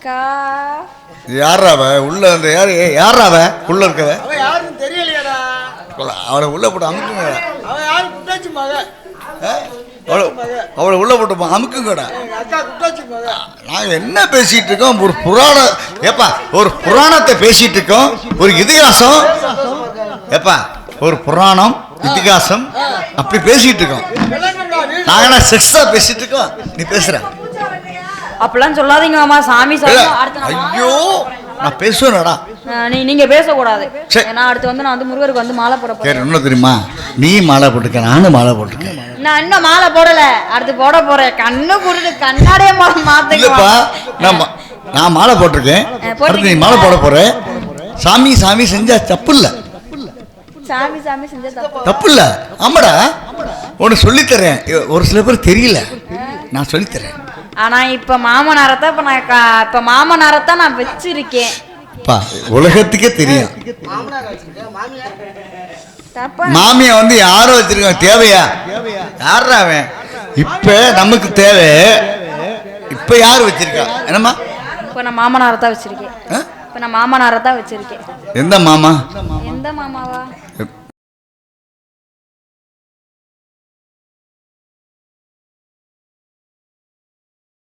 அக்கா யாரா அவ உள்ள அந்த யாரா அவ உள்ள இருக்கவ அவ யாருன்னு தெரியலையாடா. அவளை உள்ள போட்டு அமுக்குங்க. அவ யாரு? குட்டாச்சி மக. அவளை உள்ள போட்டு அமுக்குங்கடா. அக்கா குட்டாச்சி மக. நாங்கள் என்ன பேசிட்டு இருக்கோம்? ஒரு புராணம் ஏப்பா, ஒரு புராணத்தை பேசிட்டு இருக்கோம். ஒரு இதிகாசம் ஏப்பா, ஒரு புராணம் இதிகாசம் அப்படி பேசிட்டு இருக்கோம். நாங்க என்ன செக்ஸா பேசிட்டு இருக்கோம்? நீ பேசுற அப்பெல்லாம் சொல்லாதீங்க மாமா. சாமி ஐயோ, நான் பேசுவேன்டா. நீங்க பேசக்கூடாது. நான் அடுத்து வந்து நான் வந்து முருகருக்கு வந்து மாலை போட போறேன். என்ன தெரியுமா? நீ மாலை போட்டுக்க, நானும் மாலை போட்டுக்கேன். நான் இன்னும் மாலை போடல, அடுத்து போட போறேன். கண்ணு குருடு கண்ணாடியே மாத்தப்பா. நான் மாலை போட்டிருக்கேன், அடுத்து நீ மாலை போட போற. சாமி சாமி செஞ்சா தப்பு இல்ல. சாமி சாமி செஞ்சா தப்பு இல்ல. ஆமாடா, உனக்கு சொல்லித்தரேன். ஒரு சில பேர் தெரியல, நான் சொல்லித்தரேன். ஆனா இப்ப மாமனாரத்தான் நான் வச்சிருக்கேன். உலகத்துக்கே தெரியும். மாமிய வந்து யாரும் வச்சிருக்காங்க. தேவையா? யாரா அவன்? இப்ப நமக்கு தேவை. இப்ப யாரு வச்சிருக்கா? என்னம்மா? இப்ப நான் மாமனாரத்தான் வச்சிருக்கேன். இப்ப நான் மாமனாரத்தான் வச்சிருக்கேன். எந்த மாமா? எந்த மாமாவா?